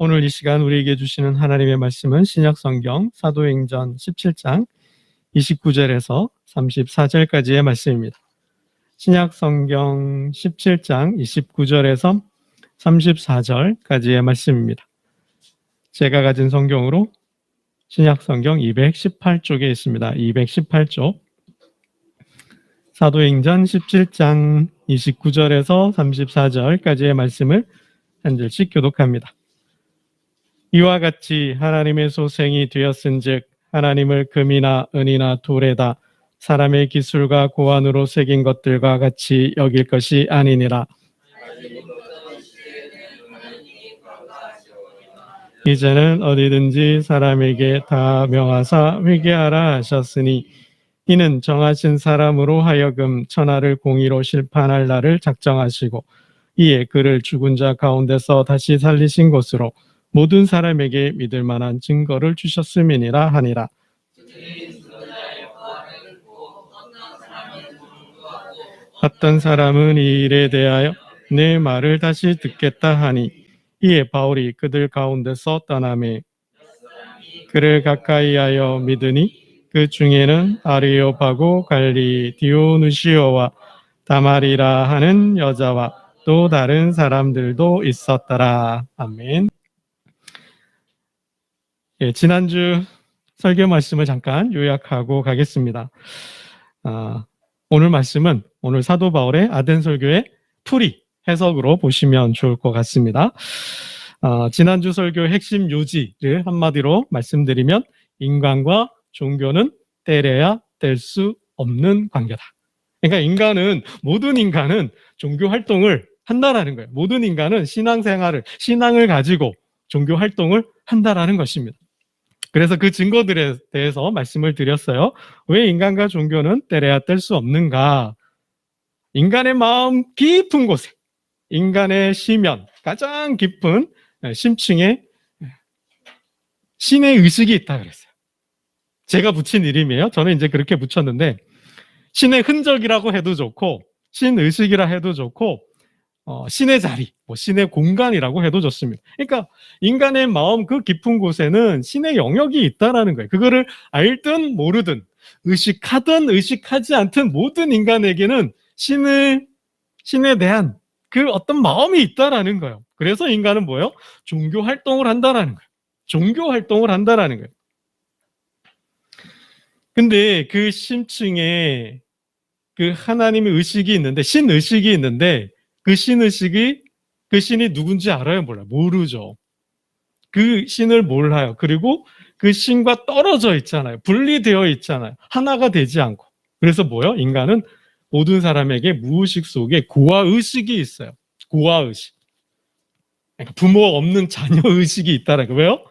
오늘 이 시간 우리에게 주시는 하나님의 말씀은 신약성경 사도행전 17장 29절에서 34절까지의 말씀입니다. 신약성경 17장 29절에서 34절까지의 말씀입니다. 제가 가진 성경으로 신약성경 218쪽에 있습니다. 218쪽 사도행전 17장 29절에서 34절까지의 말씀을 한 절씩 교독합니다. 이와 같이 하나님의 소생이 되었은즉 하나님을 금이나 은이나 돌에다 사람의 기술과 고안으로 새긴 것들과 같이 여길 것이 아니니라. 이제는 어디든지 사람에게 다 명하사 회개하라 하셨으니 이는 정하신 사람으로 하여금 천하를 공의로 심판할 날을 작정하시고 이에 그를 죽은 자 가운데서 다시 살리신 것으로 모든 사람에게 믿을 만한 증거를 주셨음이니라 하니라. 어떤 사람은 이 일에 대하여 내 말을 다시 듣겠다 하니 이에 바울이 그들 가운데서 떠나매 그를 가까이 하여 믿으니 그 중에는 아리오파고 갈리 디오누시오와 다말이라 하는 여자와 또 다른 사람들도 있었더라. 아멘. 지난주 설교 말씀을 잠깐 요약하고 가겠습니다. 오늘 말씀은 오늘 사도 바울의 아덴 설교의 풀이 해석으로 보시면 좋을 것 같습니다. 지난주 설교의 핵심 요지를 한마디로 말씀드리면 인간과 종교는 떼려야 뗄 수 없는 관계다. 그러니까 모든 인간은 종교 활동을 한다라는 거예요. 모든 인간은 신앙을 가지고 종교 활동을 한다라는 것입니다. 그래서 그 증거들에 대해서 말씀을 드렸어요. 왜 인간과 종교는 떼려야 뗄 수 없는가? 인간의 마음 깊은 곳에, 인간의 심연, 가장 깊은 심층에 신의 의식이 있다 그랬어요. 제가 붙인 이름이에요. 저는 이제 그렇게 붙였는데 신의 흔적이라고 해도 좋고 신의식이라 해도 좋고 신의 자리, 신의 공간이라고 해도 좋습니다. 그러니까 인간의 마음 그 깊은 곳에는 신의 영역이 있다라는 거예요. 그거를 알든 모르든 의식하든 의식하지 않든 모든 인간에게는 신에 대한 그 어떤 마음이 있다라는 거예요. 그래서 인간은 뭐예요? 종교 활동을 한다라는 거예요. 종교 활동을 한다라는 거예요. 근데 그 심층에 그 하나님의 의식이 있는데, 신의식이 있는데, 그 신이 누군지 알아요? 몰라요? 모르죠. 그 신을 몰라요. 그리고 그 신과 떨어져 있잖아요. 분리되어 있잖아요. 하나가 되지 않고. 그래서 뭐예요? 인간은 모든 사람에게 무의식 속에 고아의식이 있어요. 고아의식. 그러니까 부모 없는 자녀의식이 있다는 거예요. 왜요?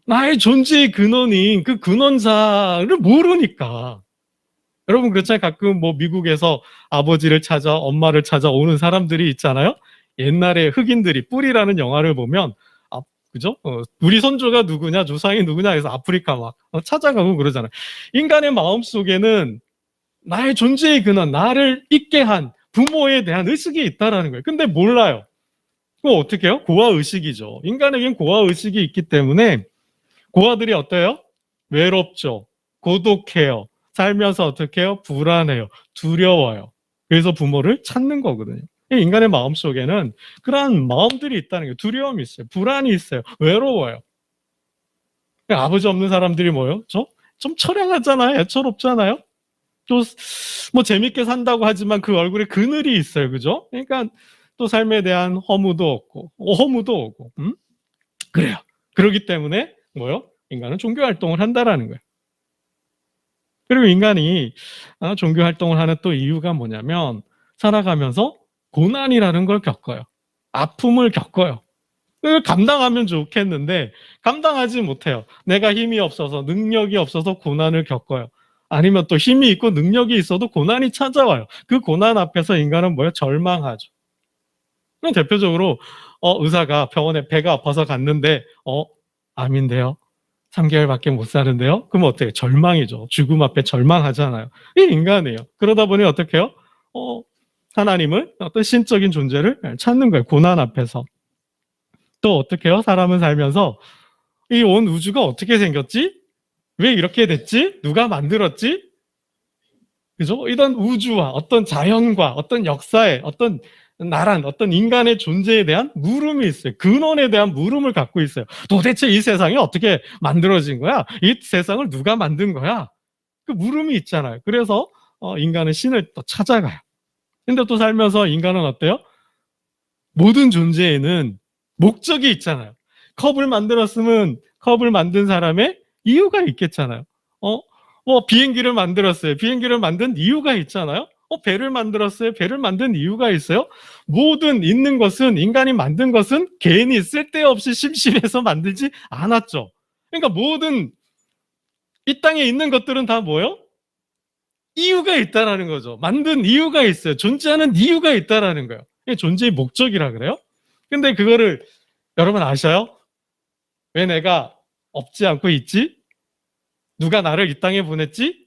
나의 존재의 근원인 그 근원자를 모르니까. 여러분 그렇잖아요. 가끔 미국에서 아버지를 찾아 엄마를 찾아오는 사람들이 있잖아요. 옛날에 흑인들이 뿔이라는 영화를 보면 그죠? 우리 선조가 누구냐, 조상이 누구냐 해서 아프리카 막 찾아가고 그러잖아요. 인간의 마음 속에는 나의 존재의 근원, 나를 있게 한 부모에 대한 의식이 있다라는 거예요. 근데 몰라요. 그럼 어떻게 해요? 고아의식이죠. 인간에겐 고아의식이 있기 때문에 고아들이 어때요? 외롭죠. 고독해요. 살면서 어떻게 해요? 불안해요. 두려워요. 그래서 부모를 찾는 거거든요. 인간의 마음속에는 그러한 마음들이 있다는 거예요. 두려움이 있어요. 불안이 있어요. 외로워요. 아버지 없는 사람들이 뭐예요? 좀 처량하잖아요. 애처롭잖아요. 또 재밌게 산다고 하지만 그 얼굴에 그늘이 있어요. 그죠? 그러니까 또 삶에 대한 허무도 오고. 그래요. 그렇기 때문에 뭐예요? 인간은 종교 활동을 한다라는 거예요. 그리고 인간이 종교 활동을 하는 또 이유가 뭐냐면 살아가면서 고난이라는 걸 겪어요. 아픔을 겪어요. 그걸 감당하면 좋겠는데 감당하지 못해요. 내가 힘이 없어서 능력이 없어서 고난을 겪어요. 아니면 또 힘이 있고 능력이 있어도 고난이 찾아와요. 그 고난 앞에서 인간은 뭐예요? 절망하죠. 그럼 대표적으로 의사가 병원에 배가 아파서 갔는데 암인데요. 3개월밖에 못 사는데요. 그럼 어때요? 절망이죠. 죽음 앞에 절망하잖아요. 이게 인간이에요. 그러다 보니 어떻게 해요? 하나님을 어떤 신적인 존재를 찾는 거예요. 고난 앞에서. 또 어떻게 해요? 사람은 살면서 이 온 우주가 어떻게 생겼지? 왜 이렇게 됐지? 누가 만들었지? 그죠? 이런 우주와 어떤 자연과 어떤 역사에 어떤 나란 어떤 인간의 존재에 대한 물음이 있어요. 근원에 대한 물음을 갖고 있어요. 도대체 이 세상이 어떻게 만들어진 거야? 이 세상을 누가 만든 거야? 그 물음이 있잖아요. 그래서 인간은 신을 또 찾아가요. 근데 또 살면서 인간은 어때요? 모든 존재에는 목적이 있잖아요. 컵을 만들었으면 컵을 만든 사람의 이유가 있겠잖아요. 비행기를 만들었어요. 비행기를 만든 이유가 있잖아요. 배를 만들었어요. 배를 만든 이유가 있어요. 모든 있는 것은 인간이 만든 것은 괜히 쓸데없이 심심해서 만들지 않았죠. 그러니까 모든 이 땅에 있는 것들은 다 뭐예요? 이유가 있다라는 거죠. 만든 이유가 있어요. 존재하는 이유가 있다라는 거예요. 이게 존재의 목적이라 그래요. 근데 그거를 여러분 아셔요? 왜 내가 없지 않고 있지? 누가 나를 이 땅에 보냈지?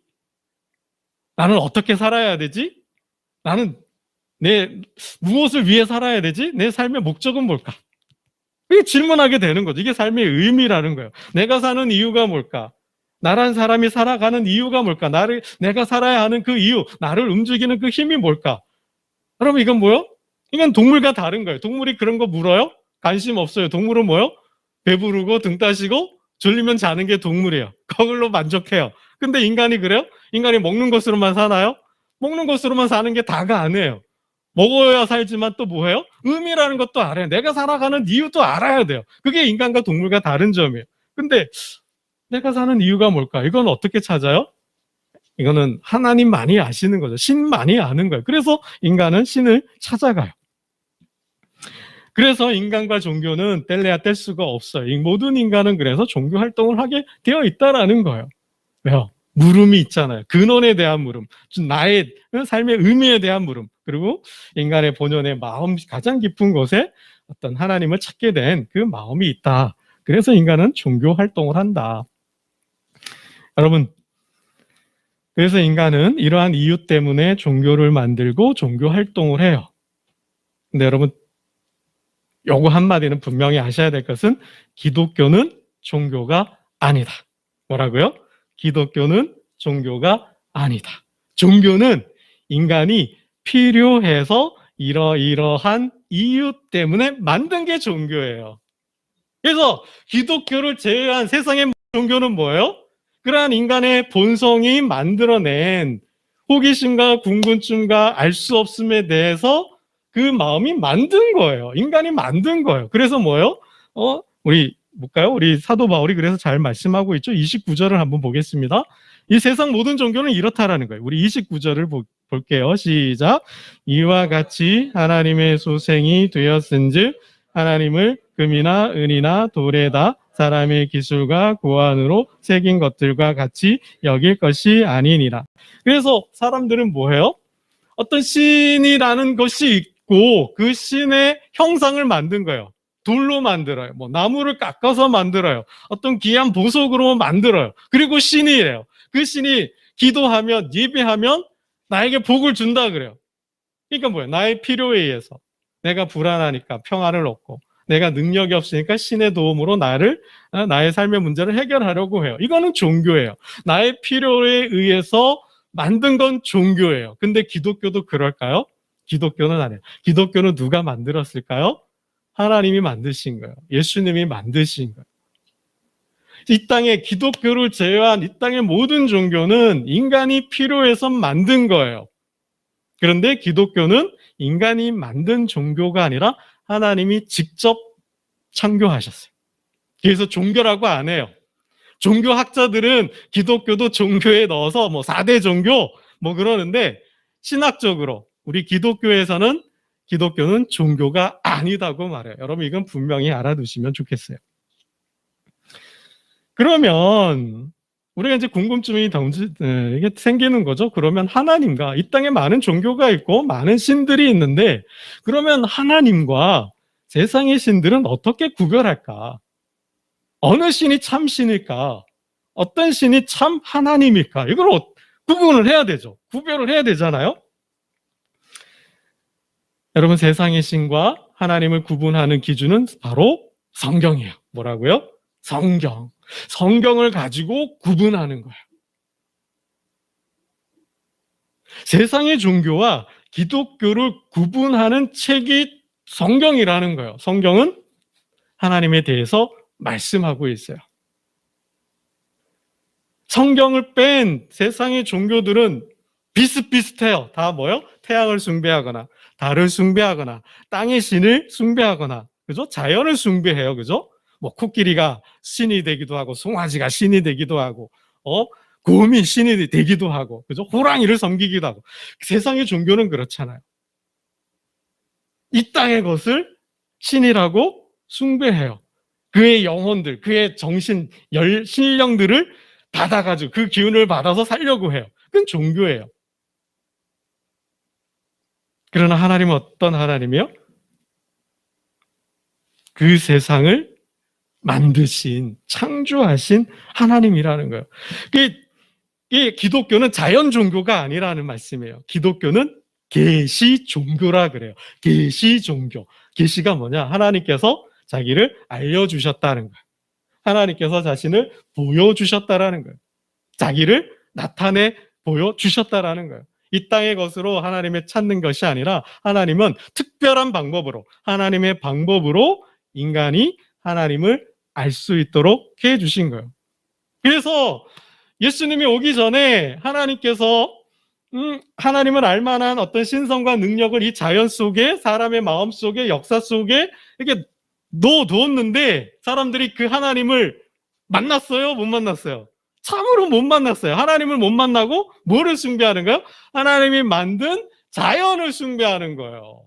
나는 어떻게 살아야 되지? 나는 무엇을 위해 살아야 되지? 내 삶의 목적은 뭘까? 이게 질문하게 되는 거죠. 이게 삶의 의미라는 거예요. 내가 사는 이유가 뭘까? 나란 사람이 살아가는 이유가 뭘까? 내가 살아야 하는 그 이유, 나를 움직이는 그 힘이 뭘까? 여러분, 이건 뭐요? 이건 동물과 다른 거예요. 동물이 그런 거 물어요? 관심 없어요. 동물은 뭐요? 배부르고 등 따시고 졸리면 자는 게 동물이에요. 그걸로 만족해요. 근데 인간이 그래요? 인간이 먹는 것으로만 사나요? 먹는 것으로만 사는 게 다가 아니에요. 먹어야 살지만 또 뭐예요? 의미라는 것도 알아요. 내가 살아가는 이유도 알아야 돼요. 그게 인간과 동물과 다른 점이에요. 근데 내가 사는 이유가 뭘까? 이건 어떻게 찾아요? 이거는 하나님만이 아시는 거죠. 신만이 아는 거예요. 그래서 인간은 신을 찾아가요. 그래서 인간과 종교는 뗄래야 뗄 수가 없어요. 이 모든 인간은 그래서 종교 활동을 하게 되어 있다라는 거예요. 왜요? 물음이 있잖아요. 근원에 대한 물음, 나의 삶의 의미에 대한 물음, 그리고 인간의 본연의 마음 가장 깊은 곳에 어떤 하나님을 찾게 된 그 마음이 있다. 그래서 인간은 종교 활동을 한다. 여러분, 그래서 인간은 이러한 이유 때문에 종교를 만들고 종교 활동을 해요. 근데 여러분, 요거 한마디는 분명히 아셔야 될 것은 기독교는 종교가 아니다. 뭐라고요? 기독교는 종교가 아니다. 종교는 인간이 필요해서 이러이러한 이유 때문에 만든 게 종교예요. 그래서 기독교를 제외한 세상의 종교는 뭐예요? 그러한 인간의 본성이 만들어낸 호기심과 궁금증과 알 수 없음에 대해서 그 마음이 만든 거예요. 인간이 만든 거예요. 그래서 뭐예요? 우리 볼까요? 우리 사도 바울이 그래서 잘 말씀하고 있죠. 29절을 한번 보겠습니다. 이 세상 모든 종교는 이렇다라는 거예요. 우리 29절을 볼게요. 시작. 이와 같이 하나님의 소생이 되었은즉 하나님을 금이나 은이나 돌에다 사람의 기술과 고안으로 새긴 것들과 같이 여길 것이 아니니라. 그래서 사람들은 뭐예요? 어떤 신이라는 것이 있고 그 신의 형상을 만든 거예요. 돌로 만들어요. 뭐 나무를 깎아서 만들어요. 어떤 귀한 보석으로 만들어요. 그리고 신이래요. 그 신이 기도하면 예배하면 나에게 복을 준다 그래요. 그러니까 뭐예요? 나의 필요에 의해서 내가 불안하니까 평안을 얻고 내가 능력이 없으니까 신의 도움으로 나의 삶의 문제를 해결하려고 해요. 이거는 종교예요. 나의 필요에 의해서 만든 건 종교예요. 근데 기독교도 그럴까요? 기독교는 아니에요. 기독교는 누가 만들었을까요? 하나님이 만드신 거예요. 예수님이 만드신 거예요. 이 땅에 기독교를 제외한 이 땅의 모든 종교는 인간이 필요해서 만든 거예요. 그런데 기독교는 인간이 만든 종교가 아니라 하나님이 직접 창조하셨어요. 그래서 종교라고 안 해요. 종교학자들은 기독교도 종교에 넣어서 4대 종교 그러는데 신학적으로 우리 기독교에서는 기독교는 종교가 아니다고 말해요. 여러분 이건 분명히 알아두시면 좋겠어요. 그러면 우리가 이제 궁금증이 이게 생기는 거죠. 그러면 하나님과 이 땅에 많은 종교가 있고 많은 신들이 있는데 그러면 하나님과 세상의 신들은 어떻게 구별할까? 어느 신이 참 신일까? 어떤 신이 참 하나님일까? 이걸 구분을 해야 되죠. 구별을 해야 되잖아요. 여러분 세상의 신과 하나님을 구분하는 기준은 바로 성경이에요. 뭐라고요? 성경. 성경을 가지고 구분하는 거예요. 세상의 종교와 기독교를 구분하는 책이 성경이라는 거예요. 성경은 하나님에 대해서 말씀하고 있어요. 성경을 뺀 세상의 종교들은 비슷비슷해요. 다 뭐요? 태양을 숭배하거나 달을 숭배하거나 땅의 신을 숭배하거나, 그죠? 자연을 숭배해요. 그죠? 뭐 코끼리가 신이 되기도 하고 송아지가 신이 되기도 하고 곰이 신이 되기도 하고, 그죠? 호랑이를 섬기기도 하고. 세상의 종교는 그렇잖아요. 이 땅의 것을 신이라고 숭배해요. 그의 영혼들, 그의 정신, 신령들을 받아가지고 그 기운을 받아서 살려고 해요. 그건 종교예요. 그러나 하나님은 어떤 하나님이요? 그 세상을 만드신, 창조하신 하나님이라는 거예요. 이 기독교는 자연 종교가 아니라는 말씀이에요. 기독교는 계시 종교라 그래요. 계시 종교. 계시가 뭐냐? 하나님께서 자기를 알려주셨다는 거예요. 하나님께서 자신을 보여주셨다라는 거예요. 자기를 나타내 보여주셨다라는 거예요. 이 땅의 것으로 하나님을 찾는 것이 아니라 하나님은 특별한 방법으로, 하나님의 방법으로 인간이 하나님을 알 수 있도록 해주신 거예요. 그래서 예수님이 오기 전에 하나님께서 하나님을 알만한 어떤 신성과 능력을 이 자연 속에, 사람의 마음 속에, 역사 속에 이렇게 넣어두었는데 사람들이 그 하나님을 만났어요? 못 만났어요? 참으로 못 만났어요. 하나님을 못 만나고 뭐를 숭배하는 거예요? 하나님이 만든 자연을 숭배하는 거예요.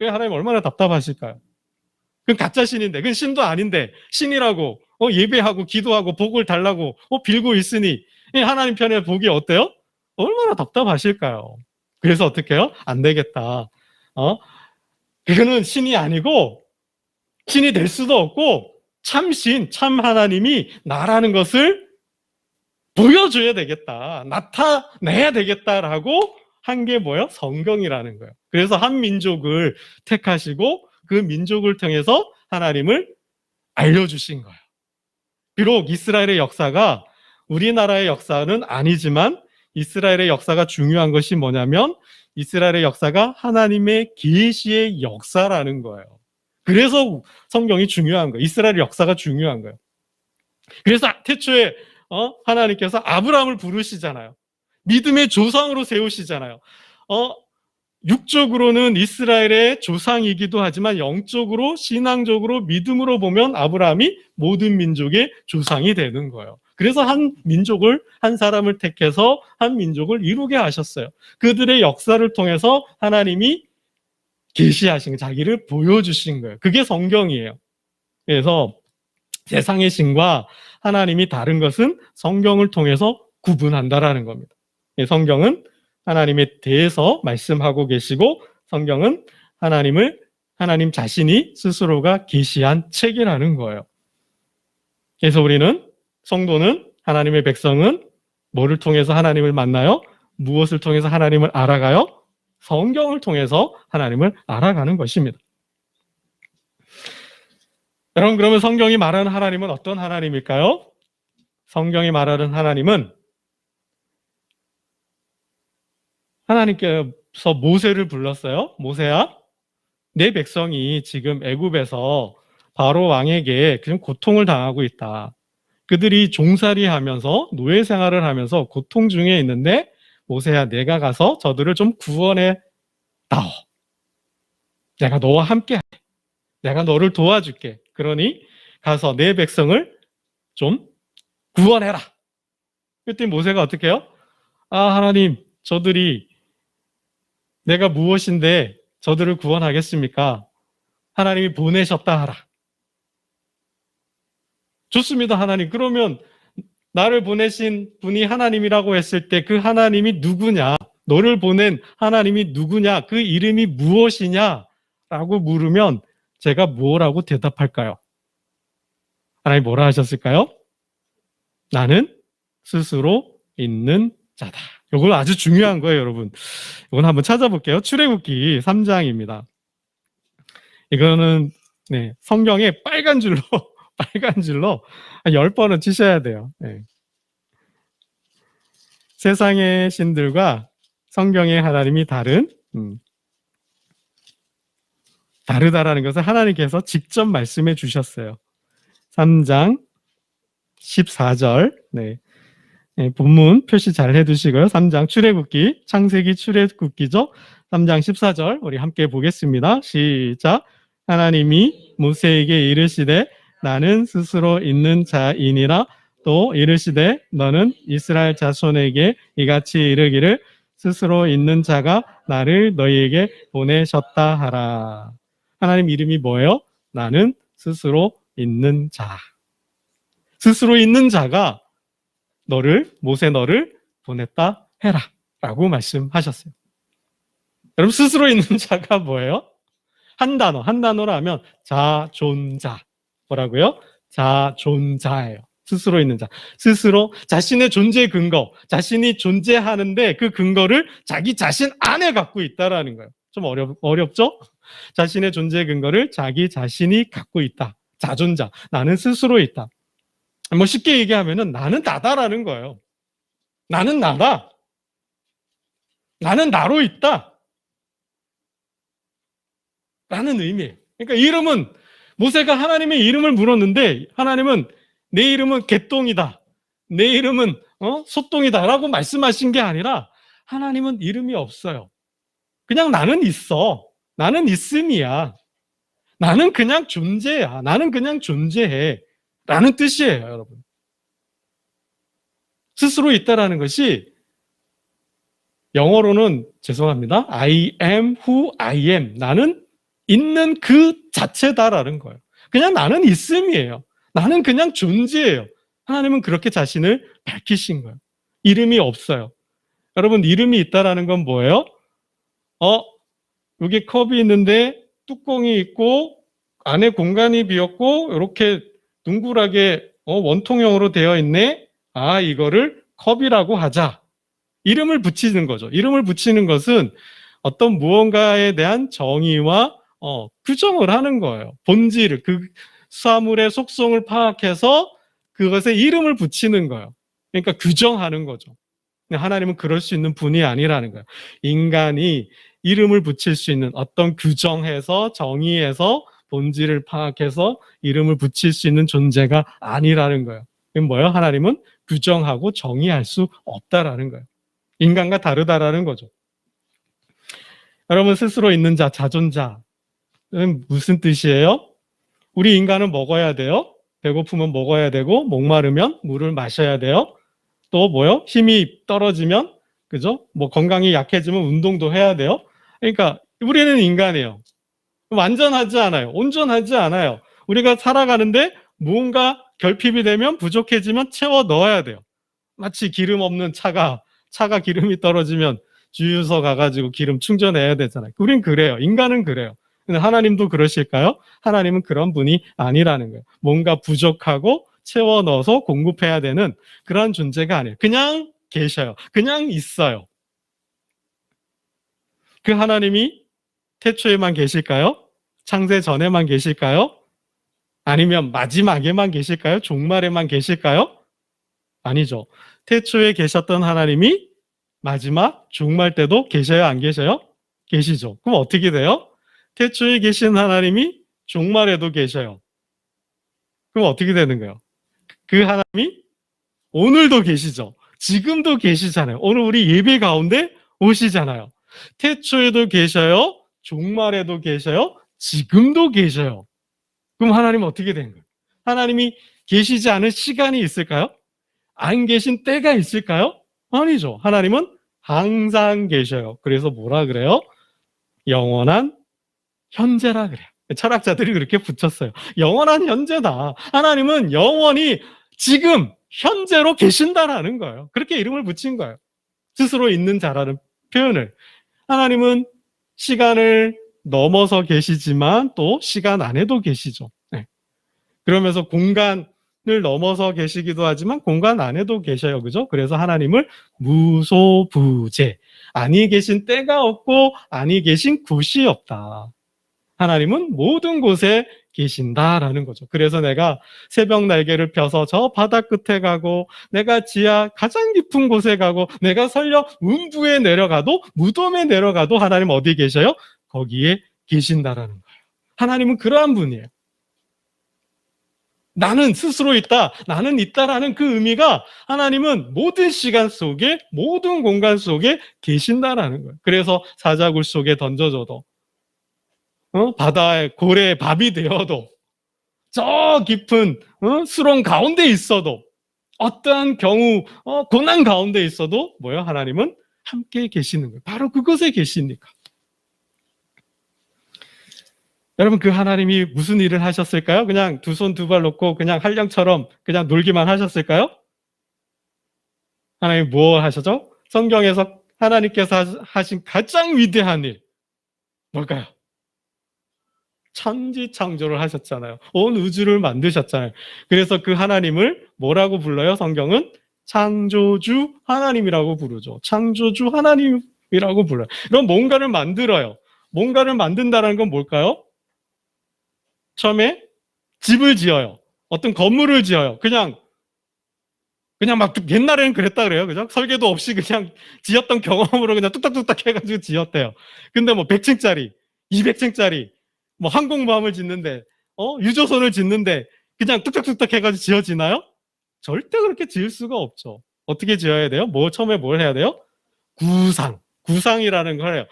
하나님 얼마나 답답하실까요? 그건 가짜 신인데, 그건 신도 아닌데 신이라고 예배하고 기도하고 복을 달라고 빌고 있으니 하나님 편에 복이 어때요? 얼마나 답답하실까요? 그래서 어떻게 해요? 안 되겠다. 그거는 신이 아니고 신이 될 수도 없고 참신, 참 하나님이 나라는 것을 보여줘야 되겠다. 나타내야 되겠다라고 한 게 뭐예요? 성경이라는 거예요. 그래서 한 민족을 택하시고 그 민족을 통해서 하나님을 알려주신 거예요. 비록 이스라엘의 역사가 우리나라의 역사는 아니지만 이스라엘의 역사가 중요한 것이 뭐냐면 이스라엘의 역사가 하나님의 계시의 역사라는 거예요. 그래서 성경이 중요한 거예요. 이스라엘의 역사가 중요한 거예요. 그래서 태초에 하나님께서 아브라함을 부르시잖아요. 믿음의 조상으로 세우시잖아요. 육적으로는 이스라엘의 조상이기도 하지만 영적으로, 신앙적으로, 믿음으로 보면 아브라함이 모든 민족의 조상이 되는 거예요. 그래서 한 민족을, 한 사람을 택해서 한 민족을 이루게 하셨어요. 그들의 역사를 통해서 하나님이 계시하신, 자기를 보여주신 거예요. 그게 성경이에요. 그래서 세상의 신과 하나님이 다른 것은 성경을 통해서 구분한다라는 겁니다. 성경은 하나님에 대해서 말씀하고 계시고 성경은 하나님 자신이 스스로가 계시한 책이라는 거예요. 그래서 우리는, 성도는, 하나님의 백성은 뭐를 통해서 하나님을 만나요? 무엇을 통해서 하나님을 알아가요? 성경을 통해서 하나님을 알아가는 것입니다. 여러분, 그러면 성경이 말하는 하나님은 어떤 하나님일까요? 성경이 말하는 하나님은 하나님께서 모세를 불렀어요. 모세야, 내 백성이 지금 애굽에서 바로 왕에게 지금 고통을 당하고 있다. 그들이 종살이 하면서 노예 생활을 하면서 고통 중에 있는데 모세야, 내가 가서 저들을 좀 구원해 다오. 내가 너와 함께 할게. 내가 너를 도와줄게. 그러니 가서 내 백성을 좀 구원해라. 그때 모세가 어떻게 해요? 하나님, 저들이 내가 무엇인데 저들을 구원하겠습니까? 하나님이 보내셨다 하라. 좋습니다, 하나님. 그러면 나를 보내신 분이 하나님이라고 했을 때 그 하나님이 누구냐? 너를 보낸 하나님이 누구냐? 그 이름이 무엇이냐? 라고 물으면 제가 뭐라고 대답할까요? 하나님 뭐라 하셨을까요? 나는 스스로 있는 자다. 이건 아주 중요한 거예요, 여러분. 이건 한번 찾아볼게요. 출애굽기 3장입니다. 이거는 네, 성경에 빨간 줄로 빨간 줄로 한 10번은 치셔야 돼요. 네. 세상의 신들과 성경의 하나님이 다르다라는 것을 하나님께서 직접 말씀해 주셨어요. 3장 14절. 네. 네, 본문 표시 잘 해두시고요. 3장 출애굽기, 창세기 출애굽기죠. 3장 14절 우리 함께 보겠습니다. 시작. 하나님이 모세에게 이르시되 나는 스스로 있는 자이니라. 또 이르시되 너는 이스라엘 자손에게 이같이 이르기를 스스로 있는 자가 나를 너희에게 보내셨다 하라. 하나님 이름이 뭐예요? 나는 스스로 있는 자. 스스로 있는 자가 모세 너를 보냈다 해라 라고 말씀하셨어요. 여러분 스스로 있는 자가 뭐예요? 한 단어로 하면 자존자. 뭐라고요? 자존자예요. 스스로 있는 자. 스스로 자신의 존재 근거, 자신이 존재하는데 그 근거를 자기 자신 안에 갖고 있다라는 거예요. 좀 어렵죠? 자신의 존재 근거를 자기 자신이 갖고 있다. 자존자. 나는 스스로 있다. 뭐 쉽게 얘기하면은 나는 나다라는 거예요. 나는 나다. 나는 나로 있다. 라는 의미예요. 그러니까 이름은 모세가 하나님의 이름을 물었는데 하나님은 내 이름은 개똥이다. 내 이름은 소똥이다 라고 말씀하신 게 아니라 하나님은 이름이 없어요. 그냥 나는 있어. 나는 있음이야. 나는 그냥 존재야. 나는 그냥 존재해. 라는 뜻이에요, 여러분. 스스로 있다라는 것이 영어로는 죄송합니다. I am who I am. 나는 있는 그 자체다라는 거예요. 그냥 나는 있음이에요. 나는 그냥 존재예요. 하나님은 그렇게 자신을 밝히신 거예요. 이름이 없어요. 여러분 이름이 있다라는 건 뭐예요? 여기 컵이 있는데 뚜껑이 있고 안에 공간이 비었고 이렇게 둥글하게 원통형으로 되어 있네. 아, 이거를 컵이라고 하자. 이름을 붙이는 거죠. 이름을 붙이는 것은 어떤 무언가에 대한 정의와 규정을 하는 거예요. 본질을, 그 사물의 속성을 파악해서 그것에 이름을 붙이는 거예요. 그러니까 규정하는 거죠. 하나님은 그럴 수 있는 분이 아니라는 거예요. 인간이 이름을 붙일 수 있는 어떤 규정해서 정의해서 본질을 파악해서 이름을 붙일 수 있는 존재가 아니라는 거예요. 이건 뭐예요? 하나님은 규정하고 정의할 수 없다라는 거예요. 인간과 다르다라는 거죠. 여러분 스스로 있는 자, 자존자는 무슨 뜻이에요? 우리 인간은 먹어야 돼요. 배고프면 먹어야 되고 목마르면 물을 마셔야 돼요. 또 뭐요? 힘이 떨어지면 그죠? 뭐 건강이 약해지면 운동도 해야 돼요. 그러니까 우리는 인간이에요. 완전하지 않아요. 온전하지 않아요. 우리가 살아가는데 무언가 결핍이 되면 부족해지면 채워 넣어야 돼요. 마치 기름 없는 차가 기름이 떨어지면 주유소 가가지고 기름 충전해야 되잖아요. 우린 그래요. 인간은 그래요. 근데 하나님도 그러실까요? 하나님은 그런 분이 아니라는 거예요. 뭔가 부족하고 채워 넣어서 공급해야 되는 그런 존재가 아니에요. 그냥 계셔요. 그냥 있어요. 그 하나님이 태초에만 계실까요? 창세 전에만 계실까요? 아니면 마지막에만 계실까요? 종말에만 계실까요? 아니죠. 태초에 계셨던 하나님이 마지막 종말 때도 계셔요? 안 계셔요? 계시죠. 그럼 어떻게 돼요? 태초에 계신 하나님이 종말에도 계셔요. 그럼 어떻게 되는 거예요? 그 하나님이 오늘도 계시죠. 지금도 계시잖아요. 오늘 우리 예배 가운데 오시잖아요. 태초에도 계셔요. 종말에도 계셔요. 지금도 계셔요. 그럼 하나님은 어떻게 된 거예요? 하나님이 계시지 않은 시간이 있을까요? 안 계신 때가 있을까요? 아니죠. 하나님은 항상 계셔요. 그래서 뭐라 그래요? 영원한 현재라 그래요. 철학자들이 그렇게 붙였어요. 영원한 현재다. 하나님은 영원히 지금 현재로 계신다라는 거예요. 그렇게 이름을 붙인 거예요. 스스로 있는 자라는 표현을. 하나님은 시간을 넘어서 계시지만 또 시간 안에도 계시죠. 네. 그러면서 공간을 넘어서 계시기도 하지만 공간 안에도 계셔요. 그죠? 그래서 하나님을 무소부재. 아니 계신 때가 없고 아니 계신 곳이 없다. 하나님은 모든 곳에 계신다라는 거죠. 그래서 내가 새벽 날개를 펴서 저 바다 끝에 가고, 내가 지하 가장 깊은 곳에 가고, 내가 설령 음부에 내려가도, 무덤에 내려가도 하나님 어디에 계셔요? 거기에 계신다라는 거예요. 하나님은 그러한 분이에요. 나는 스스로 있다, 나는 있다라는 그 의미가 하나님은 모든 시간 속에, 모든 공간 속에 계신다라는 거예요. 그래서 사자굴 속에 던져져도, 바다의 고래의 밥이 되어도, 저 깊은 수렁 가운데 있어도, 어떠한 경우 고난 가운데 있어도 뭐요? 하나님은 함께 계시는 거예요. 바로 그곳에 계시니까. 여러분, 그 하나님이 무슨 일을 하셨을까요? 그냥 두 손 두 발 놓고 그냥 한량처럼 그냥 놀기만 하셨을까요? 하나님 뭐 하셨죠? 성경에서 하나님께서 하신 가장 위대한 일 뭘까요? 천지 창조를 하셨잖아요. 온 우주를 만드셨잖아요. 그래서 그 하나님을 뭐라고 불러요? 성경은 창조주 하나님이라고 부르죠. 창조주 하나님이라고 불러요. 그럼 뭔가를 만들어요. 뭔가를 만든다는 건 뭘까요? 처음에 집을 지어요. 어떤 건물을 지어요. 그냥 막 옛날에는 그랬다 그래요. 그죠? 설계도 없이 그냥 지었던 경험으로 그냥 뚝딱뚝딱 해가지고 지었대요. 근데 뭐 100층짜리, 200층짜리, 뭐 항공모함을 짓는데, 유조선을 짓는데 그냥 뚝딱뚝딱 해가지고 지어지나요? 절대 그렇게 지을 수가 없죠. 어떻게 지어야 돼요? 처음에 뭘 해야 돼요? 구상이라는 걸 해요.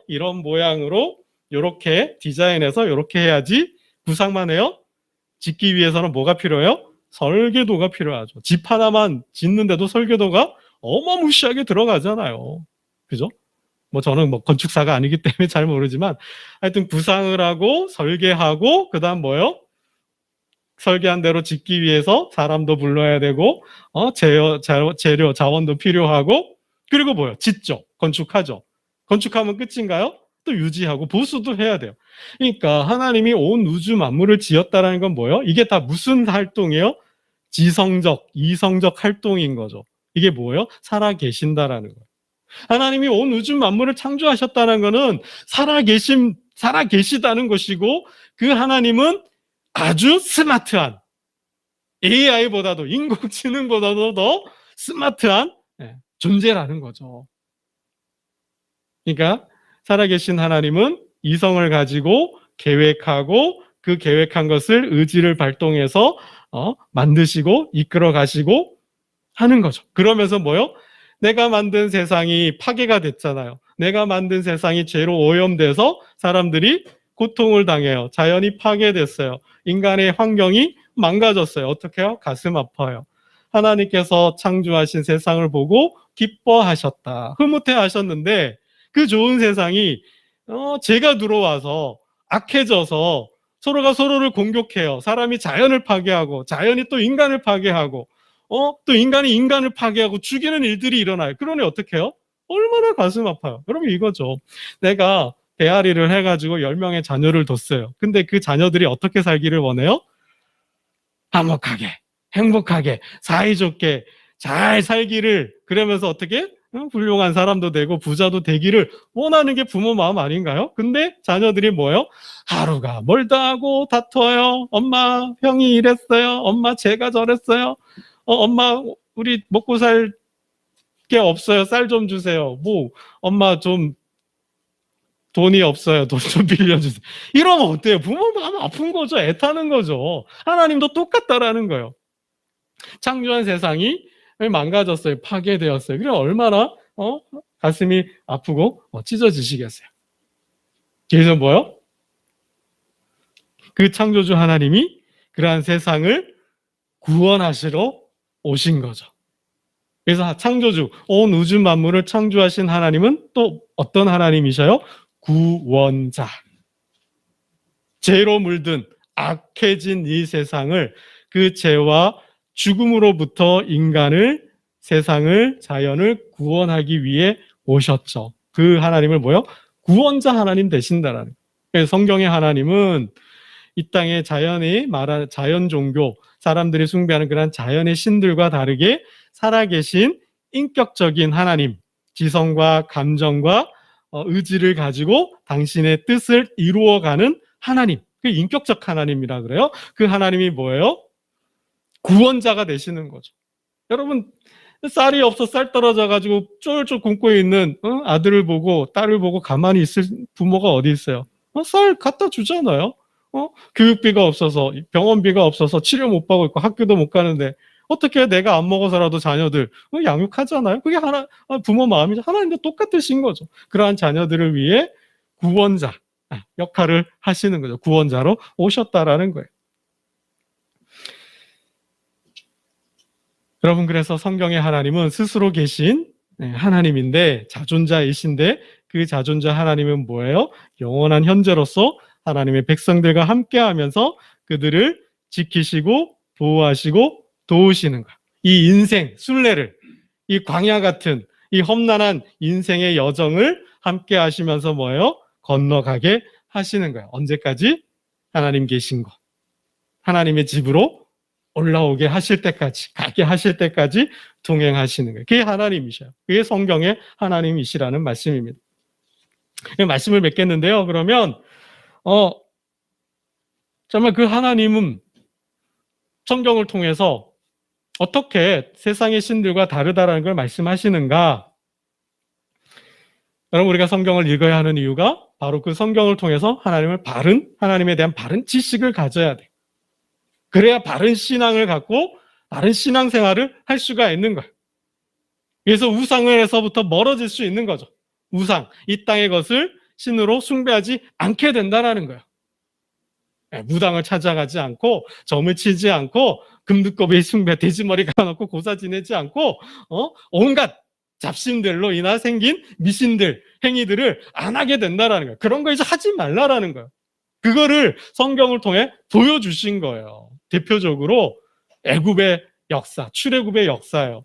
이런 모양으로 이렇게 디자인해서 이렇게 해야지. 구상만 해요? 짓기 위해서는 뭐가 필요해요? 설계도가 필요하죠. 집 하나만 짓는데도 설계도가 어마무시하게 들어가잖아요. 그죠? 저는 건축사가 아니기 때문에 잘 모르지만 하여튼 구상을 하고 설계하고 그다음 뭐요? 설계한 대로 짓기 위해서 사람도 불러야 되고 재료 자원도 필요하고 그리고 뭐요? 짓죠. 건축하죠. 건축하면 끝인가요? 또 유지하고 보수도 해야 돼요. 그러니까 하나님이 온 우주 만물을 지었다라는 건 뭐예요? 이게 다 무슨 활동이에요? 지성적, 이성적 활동인 거죠. 이게 뭐예요? 살아 계신다라는 거예요. 하나님이 온 우주 만물을 창조하셨다는 것은 살아 계시다는 것이고 그 하나님은 아주 스마트한 AI보다도 인공지능보다도 더 스마트한 존재라는 거죠. 그러니까 살아계신 하나님은 이성을 가지고 계획하고 그 계획한 것을 의지를 발동해서 만드시고 이끌어 가시고 하는 거죠. 그러면서 뭐요? 내가 만든 세상이 파괴가 됐잖아요. 내가 만든 세상이 죄로 오염돼서 사람들이 고통을 당해요. 자연이 파괴됐어요. 인간의 환경이 망가졌어요. 어떻게 해요? 가슴 아파요. 하나님께서 창조하신 세상을 보고 기뻐하셨다. 흐뭇해 하셨는데 그 좋은 세상이 죄가 들어와서 악해져서 서로가 서로를 공격해요. 사람이 자연을 파괴하고 자연이 또 인간을 파괴하고 또 인간이 인간을 파괴하고 죽이는 일들이 일어나요. 그러니 어떻게 해요? 얼마나 가슴 아파요. 여러분 이거죠. 내가 배앓이를 해가지고 10명의 자녀를 뒀어요. 근데 그 자녀들이 어떻게 살기를 원해요? 화목하게, 행복하게, 사이좋게 잘 살기를 그러면서 어떻게? 훌륭한 사람도 되고 부자도 되기를 원하는 게 부모 마음 아닌가요? 근데 자녀들이 뭐예요? 하루가 멀다 하고 다퉈요. 엄마 형이 이랬어요. 엄마 제가 저랬어요. 엄마 우리 먹고 살 게 없어요. 쌀 좀 주세요. 엄마 좀 돈이 없어요. 돈 좀 빌려주세요. 이러면 어때요? 부모 마음 아픈 거죠. 애타는 거죠. 하나님도 똑같다라는 거예요. 창조한 세상이 망가졌어요. 파괴되었어요. 그래 얼마나 가슴이 아프고 찢어지시겠어요. 그래서 뭐요? 그 창조주 하나님이 그러한 세상을 구원하시러 오신 거죠. 그래서 창조주, 온 우주 만물을 창조하신 하나님은 또 어떤 하나님이셔요? 구원자. 죄로 물든 악해진 이 세상을 그 죄와 죽음으로부터 인간을, 세상을, 자연을 구원하기 위해 오셨죠. 그 하나님을 뭐요? 구원자 하나님 되신다라는. 그래서 성경의 하나님은 이 땅의 자연이 말하는 자연 종교, 사람들이 숭배하는 그런 자연의 신들과 다르게 살아계신 인격적인 하나님, 지성과 감정과 의지를 가지고 당신의 뜻을 이루어가는 하나님, 그 인격적 하나님이라 그래요. 그 하나님이 뭐예요? 구원자가 되시는 거죠. 여러분, 쌀이 없어 쌀 떨어져가지고 쫄쫄 굶고 있는 아들을 보고 딸을 보고 가만히 있을 부모가 어디 있어요? 쌀 갖다 주잖아요. 교육비가 없어서, 병원비가 없어서 치료 못 받고 있고 학교도 못 가는데 어떻게 내가 안 먹어서라도 자녀들 양육하잖아요. 그게 부모 마음이죠. 하나님도 똑같으신 거죠. 그러한 자녀들을 위해 구원자 역할을 하시는 거죠. 구원자로 오셨다라는 거예요. 여러분, 그래서 성경의 하나님은 스스로 계신 하나님인데 자존자이신데 그 자존자 하나님은 뭐예요? 영원한 현재로서 하나님의 백성들과 함께하면서 그들을 지키시고 보호하시고 도우시는 거예요. 이 인생 순례를, 이 광야 같은 이 험난한 인생의 여정을 함께 하시면서 뭐예요? 건너가게 하시는 거예요. 언제까지? 하나님 계신 것, 하나님의 집으로 올라오게 하실 때까지, 가게 하실 때까지 동행하시는 거예요. 그게 하나님이셔요. 그게 성경의 하나님이시라는 말씀입니다. 말씀을 맺겠는데요. 그러면 정말 그 하나님은 성경을 통해서 어떻게 세상의 신들과 다르다라는 걸 말씀하시는가? 여러분, 우리가 성경을 읽어야 하는 이유가 바로 그 성경을 통해서 하나님에 대한 바른 지식을 가져야 돼. 그래야 바른 신앙을 갖고 바른 신앙생활을 할 수가 있는 거예요. 그래서 우상에서부터 멀어질 수 있는 거죠. 우상, 이 땅의 것을 신으로 숭배하지 않게 된다는 거예요. 무당을 찾아가지 않고 점을 치지 않고 금두꺼비 숭배, 돼지머리 감아놓고 고사 지내지 않고 온갖 잡신들로 인하 생긴 미신들, 행위들을 안 하게 된다는 거예요. 그런 거 이제 하지 말라라는 거예요. 그거를 성경을 통해 보여주신 거예요. 대표적으로 애굽의 역사, 출애굽의 역사예요.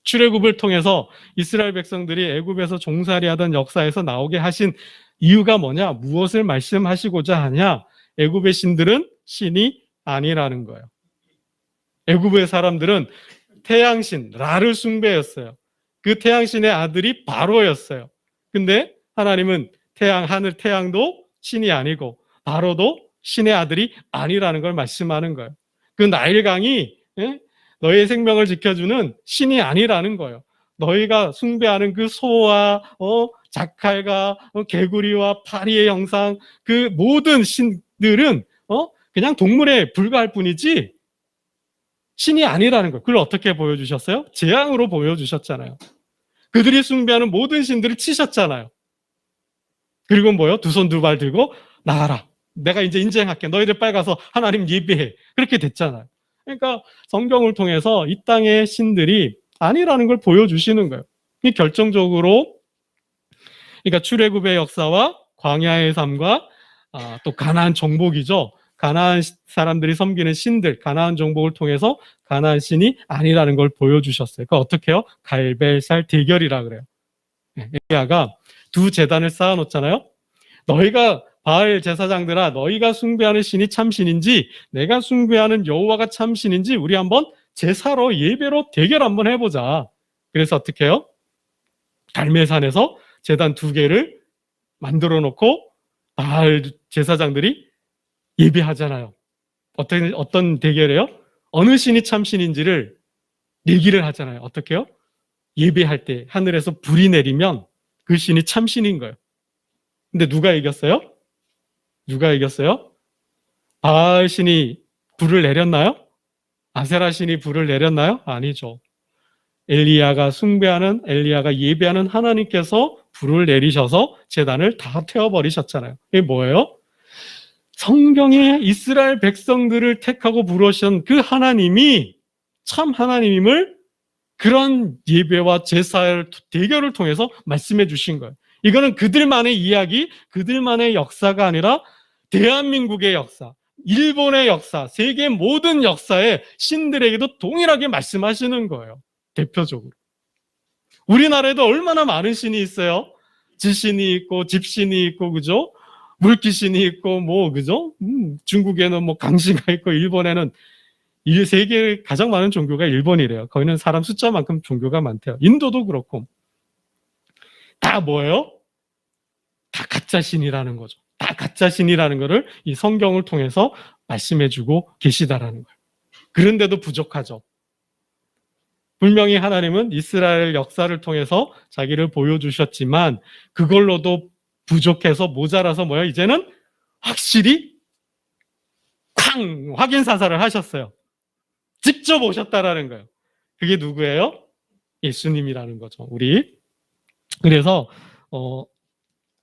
출애굽을 통해서 이스라엘 백성들이 애굽에서 종살이하던 역사에서 나오게 하신 이유가 뭐냐? 무엇을 말씀하시고자 하냐? 애굽의 신들은 신이 아니라는 거예요. 애굽의 사람들은 태양신 라를 숭배했어요. 그 태양신의 아들이 바로였어요. 근데 하나님은 하늘 태양도 신이 아니고 바로도 신의 아들이 아니라는 걸 말씀하는 거예요. 그 나일강이 너의 생명을 지켜주는 신이 아니라는 거예요. 너희가 숭배하는 그 소와 자칼과 개구리와 파리의 형상, 그 모든 신들은 그냥 동물에 불과할 뿐이지 신이 아니라는 거예요. 그걸 어떻게 보여주셨어요? 재앙으로 보여주셨잖아요. 그들이 숭배하는 모든 신들을 치셨잖아요. 그리고 뭐요? 두 손 두 발 들고 나가라. 내가 이제 인정할게. 너희들 빨리 가서 하나님 예배해. 그렇게 됐잖아요. 그러니까 성경을 통해서 이 땅의 신들이 아니라는 걸 보여주시는 거예요. 이 결정적으로 그러니까 출애굽의 역사와 광야의 삶과 또 가나안 정복이죠. 가나안 사람들이 섬기는 신들, 가나안 정복을 통해서 가나안 신이 아니라는 걸 보여주셨어요. 그러니까 어떻게 해요? 갈벨살 대결이라 그래요. 엘리야가 두 제단을 쌓아놓잖아요. 너희가 바알 제사장들아, 너희가 숭배하는 신이 참신인지 내가 숭배하는 여호와가 참신인지 우리 한번 제사로 예배로 대결 한번 해보자. 그래서 어떻게 해요? 갈멜산에서 제단 두 개를 만들어 놓고 바알 제사장들이 예배하잖아요. 어떤 대결이에요? 어느 신이 참신인지를 얘기를 하잖아요. 어떻게 해요? 예배할 때 하늘에서 불이 내리면 그 신이 참신인 거예요. 근데 누가 이겼어요? 누가 이겼어요? 바알 신이 불을 내렸나요? 아세라 신이 불을 내렸나요? 아니죠. 엘리야가 예배하는 하나님께서 불을 내리셔서 제단을 다 태워버리셨잖아요. 이게 뭐예요? 성경에 이스라엘 백성들을 택하고 부르신 그 하나님이 참 하나님임을 그런 예배와 제사의 대결을 통해서 말씀해 주신 거예요. 이거는 그들만의 이야기, 그들만의 역사가 아니라 대한민국의 역사, 일본의 역사, 세계 모든 역사에 신들에게도 동일하게 말씀하시는 거예요. 대표적으로. 우리나라에도 얼마나 많은 신이 있어요. 지신이 있고 집신이 있고 그죠? 물귀신이 있고 그죠? 중국에는 강씨가 있고 일본에는 세계에 가장 많은 종교가 일본이래요. 거기는 사람 숫자만큼 종교가 많대요. 인도도 그렇고. 다 뭐예요? 다 가짜 신이라는 거죠. 다 가짜 신이라는 것을 이 성경을 통해서 말씀해주고 계시다라는 거예요. 그런데도 부족하죠. 분명히 하나님은 이스라엘 역사를 통해서 자기를 보여주셨지만 그걸로도 부족해서 모자라서 뭐야? 이제는 확실히 확인 사살을 하셨어요. 직접 오셨다라는 거예요. 그게 누구예요? 예수님이라는 거죠. 우리. 그래서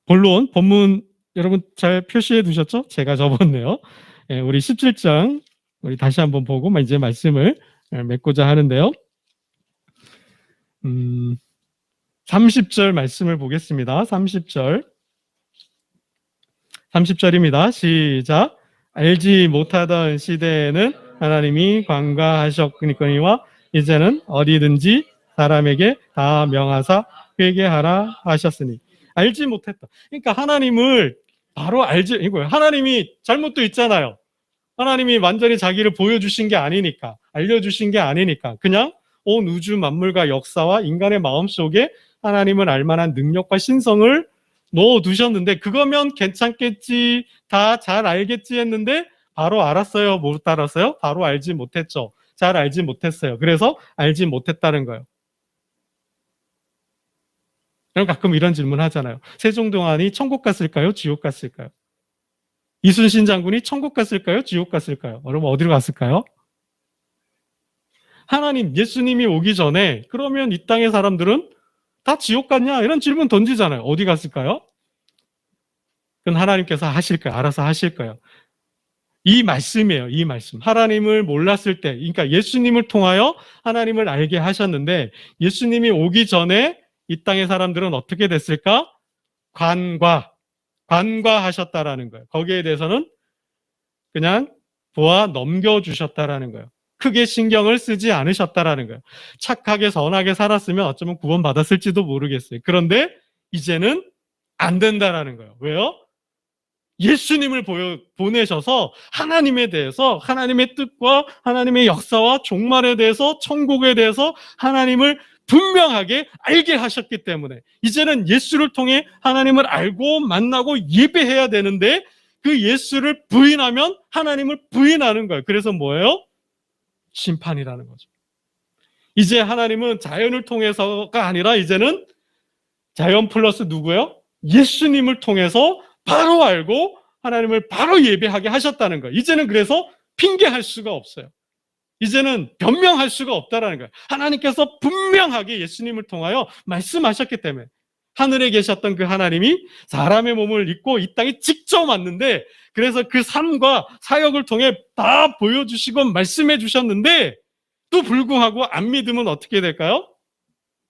본론 본문 여러분 잘 표시해 두셨죠? 제가 적었네요. 예, 우리 17장 우리 다시 한번 보고 이제 말씀을 맺고자 하는데요. 30절 말씀을 보겠습니다. 30절입니다. 시작. 알지 못하던 시대에는 하나님이 관가하셨거니와 이제는 어디든지 사람에게 다 명하사 회개하라 하셨으니. 알지 못했다. 그러니까 하나님을 바로 이거예요. 하나님이 잘못도 있잖아요. 하나님이 완전히 자기를 보여주신 게 아니니까, 알려주신 게 아니니까 그냥 온 우주 만물과 역사와 인간의 마음속에 하나님을 알만한 능력과 신성을 넣어두셨는데 그거면 괜찮겠지, 다 잘 알겠지 했는데 바로 알았어요? 못 알았어요? 바로 알지 못했죠. 잘 알지 못했어요. 그래서 알지 못했다는 거예요. 그럼 가끔 이런 질문 하잖아요. 세종대왕이 천국 갔을까요? 지옥 갔을까요? 이순신 장군이 천국 갔을까요? 지옥 갔을까요? 여러분 어디로 갔을까요? 하나님, 예수님이 오기 전에 그러면 이 땅의 사람들은 다 지옥 갔냐? 이런 질문 던지잖아요. 어디 갔을까요? 그건 하나님께서 하실 거예요. 알아서 하실 거예요. 이 말씀이에요. 이 말씀. 하나님을 몰랐을 때, 그러니까 예수님을 통하여 하나님을 알게 하셨는데 예수님이 오기 전에 이 땅의 사람들은 어떻게 됐을까? 관과하셨다라는 거예요. 거기에 대해서는 그냥 보아 넘겨주셨다라는 거예요. 크게 신경을 쓰지 않으셨다라는 거예요. 착하게 선하게 살았으면 어쩌면 구원받았을지도 모르겠어요. 그런데 이제는 안 된다라는 거예요. 왜요? 예수님을 보내셔서 하나님에 대해서, 하나님의 뜻과 하나님의 역사와 종말에 대해서, 천국에 대해서 하나님을 분명하게 알게 하셨기 때문에 이제는 예수를 통해 하나님을 알고 만나고 예배해야 되는데 그 예수를 부인하면 하나님을 부인하는 거예요. 그래서 뭐예요? 심판이라는 거죠. 이제 하나님은 자연을 통해서가 아니라 이제는 자연 플러스 누구예요? 예수님을 통해서 바로 알고 하나님을 바로 예배하게 하셨다는 거예요. 이제는 그래서 핑계할 수가 없어요. 이제는 변명할 수가 없다라는 거예요. 하나님께서 분명하게 예수님을 통하여 말씀하셨기 때문에 하늘에 계셨던 그 하나님이 사람의 몸을 입고 이 땅에 직접 왔는데 그래서 그 삶과 사역을 통해 다 보여주시고 말씀해 주셨는데 또 불구하고 안 믿으면 어떻게 될까요?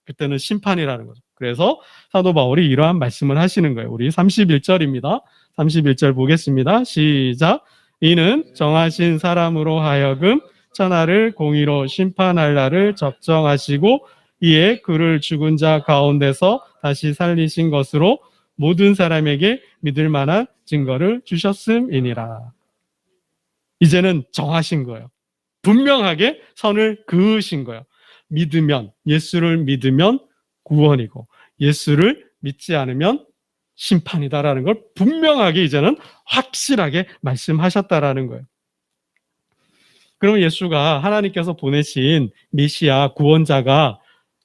그때는 심판이라는 거죠. 그래서 사도 바울이 이러한 말씀을 하시는 거예요. 우리 31절입니다. 31절 보겠습니다. 시작. 이는 정하신 사람으로 하여금 천하를 공의로 심판할 날을 적정하시고 이에 그를 죽은 자 가운데서 다시 살리신 것으로 모든 사람에게 믿을 만한 증거를 주셨음이니라. 이제는 정하신 거예요. 분명하게 선을 그으신 거예요. 믿으면, 예수를 믿으면 구원이고 예수를 믿지 않으면 심판이다라는 걸 분명하게 이제는 확실하게 말씀하셨다라는 거예요. 그러면 예수가 하나님께서 보내신 메시아 구원자가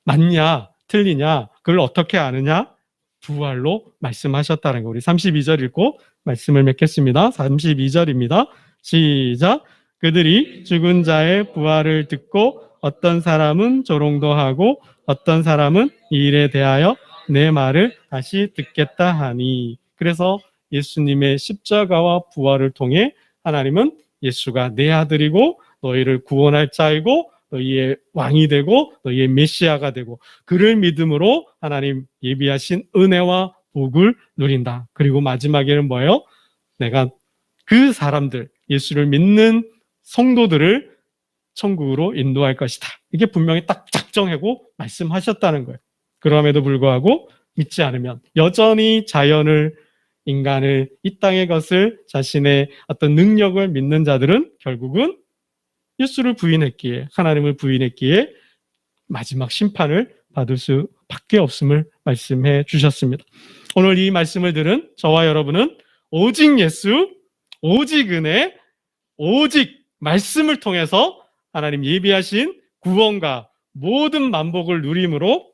맞냐 틀리냐 그걸 어떻게 아느냐? 부활로 말씀하셨다는 거. 우리 32절 읽고 말씀을 맺겠습니다. 32절입니다. 시작. 그들이 죽은 자의 부활을 듣고 어떤 사람은 조롱도 하고 어떤 사람은 이 일에 대하여 내 말을 다시 듣겠다 하니. 그래서 예수님의 십자가와 부활을 통해 하나님은 예수가 내 아들이고 너희를 구원할 자이고 너희의 왕이 되고 너희의 메시아가 되고 그를 믿음으로 하나님 예비하신 은혜와 복을 누린다. 그리고 마지막에는 뭐예요? 내가 그 사람들, 예수를 믿는 성도들을 천국으로 인도할 것이다. 이게 분명히 딱 작정하고 말씀하셨다는 거예요. 그럼에도 불구하고 믿지 않으면 여전히 자연을, 인간을, 이 땅의 것을, 자신의 어떤 능력을 믿는 자들은 결국은 예수를 부인했기에, 하나님을 부인했기에 마지막 심판을 받을 수밖에 없음을 말씀해 주셨습니다. 오늘 이 말씀을 들은 저와 여러분은 오직 예수, 오직 은혜, 오직 말씀을 통해서 하나님 예비하신 구원과 모든 만복을 누림으로,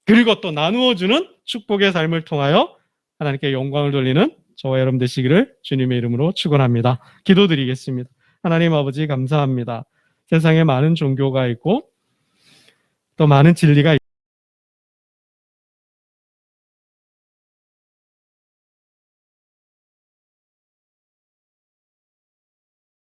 그리고 또 나누어주는 축복의 삶을 통하여 하나님께 영광을 돌리는 저와 여러분 되시기를 주님의 이름으로 축원합니다. 기도드리겠습니다. 하나님 아버지 감사합니다. 세상에 많은 종교가 있고 또 많은 진리가